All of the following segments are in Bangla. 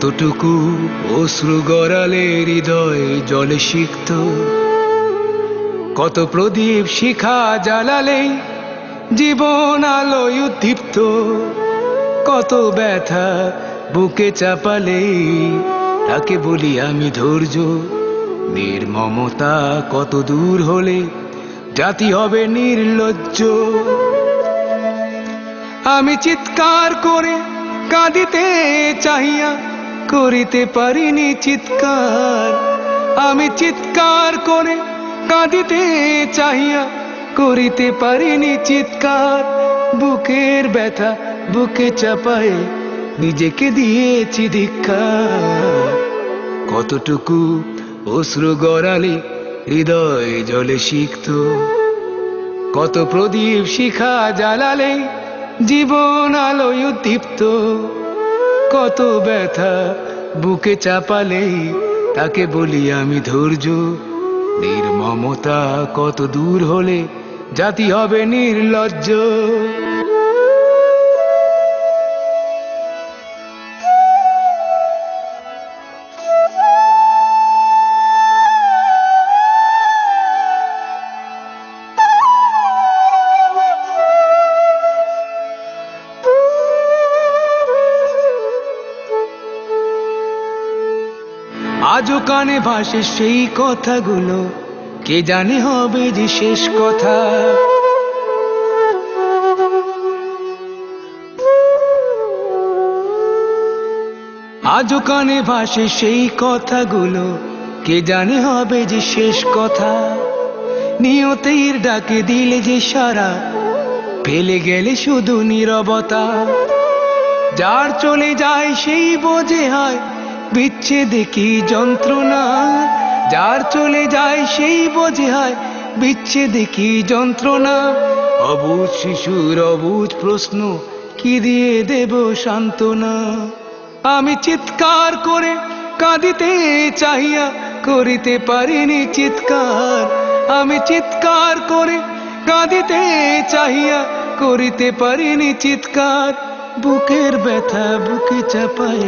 কতটুকু অশ্রু গড়ালে হৃদয় জলে সিক্ত, কত প্রদীপ শিখা জ্বালালেই জীবন আলোয় উদ্দীপ্ত, কত ব্যথা বুকে চাপালেই তাকে বলি আমি ধৈর্য। নির্মমতা কত দূর হলে জাতি হবে নির্লজ্জ। আমি চিৎকার করে কাঁদিতে চাহিয়া করিতে পারিনি চিৎকার, আমি চিৎকার করে কাঁদিতে চাহিয়া করিতে পারিনি চিৎকার। বুকের ব্যথা বুকে চাপায়ে নিজেকে দিয়েছি ধিক্কার। কতটুকু অশ্রু গড়ালে হৃদয় জলে সিক্ত, কত প্রদীপ শিখা জ্বালালে জীবন আলোয় উদ্দীপ্ত, কত ব্যথা বুকে চাপালেই তাকে বলি আমি ধৈর্য। নির্মমতা কত দূর হলে জাতি হবে নির্লজ্জ। আজও কানে ভাসে সেই কথাগুলো, কে জানে হবে যে শেষ কথা। আজও কানে ভাসে সেই কথাগুলো, কে জানে হবে যে শেষ কথা। নিয়তির ডাকে দিলে যে সারা, ফেলে গেলে শুধু নীরবতা। যার চলে যায় সেই বোঝে হয় বিচ্ছেদে কি যন্ত্রণা, যার চলে যায় সেই বোঝে হয় বিচ্ছেদে কি যন্ত্রণা। অবুঝ শিশুর অবুঝ প্রশ্ন, কি দিয়ে দেব সান্ত্বনা। আমি চিৎকার করে কাঁদিতে চাহিয়া করিতে পারিনি চিৎকার, আমি চিৎকার করে কাঁদিতে চাহিয়া করিতে পারিনি চিৎকার। বুকের ব্যথা বুকে চাপায়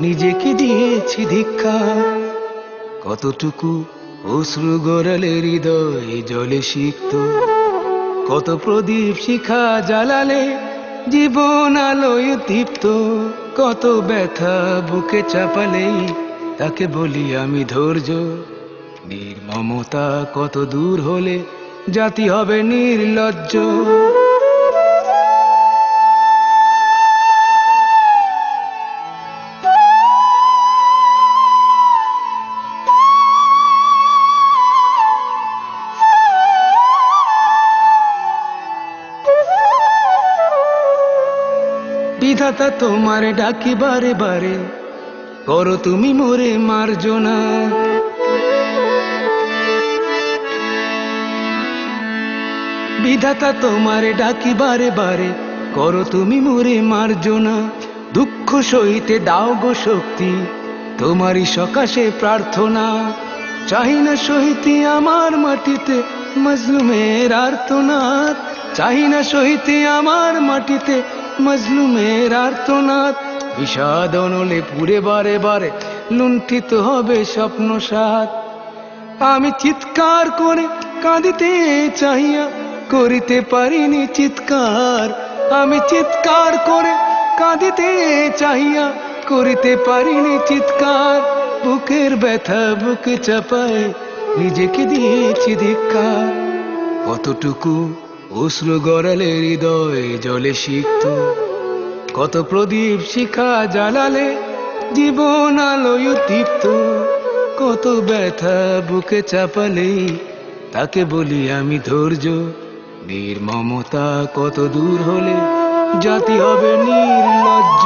নিজেকে দিয়েছি ধিক্কার। কতটুকু অশ্রু গড়ালে হৃদয় জলে সিক্ত, কত প্রদীপ শিখা জ্বালালে জীবন আলোয় দীপ্ত, কত ব্যথা বুকে চাপালেই তাকে বলি আমি ধৈর্য। নির্মমতা কত দূর হলে জাতি হবে নির্লজ্জ। বিধাতা তোমার ডাকি বারে বারে, করো তুমি মোরে মার্জনা। বিধাতা তোমার ডাকি বারে বারে, করো তুমি মোরে মার্জনা। দুঃখ সইতে দাও গো শক্তি, তোমারই সকাশে প্রার্থনা। চাহি না সইতে আমার মাটিতে মজলুমের আর্তনাদ, চাহি না সইতে আমার মাটিতে মজলুমের আর্তনাদ। বিষাদ অনলে পুরে বারে বারে লুণ্ঠিত হবে স্বপ্ন সাথ। আমি চিৎকার করে কাঁদিতে চাহিয়া করিতে পারিনি চিৎকার, আমি চিৎকার করে কাঁদিতে চাহিয়া করিতে পারিনি চিৎকার। বুকের ব্যথা বুকে চাপায় নিজেকে দিয়েছি ধিক্কার। কতটুকু অশ্রু গড়ালে হৃদয় জলে সিক্ত, কত প্রদীপ শিখা জ্বালালে জীবন আলোয় দীপ্ত, কত ব্যথা বুকে চাপালেই তাকে বলি আমি ধৈর্য। নির্মমতা কত দূর হলে জাতি হবে নির্লজ্জ।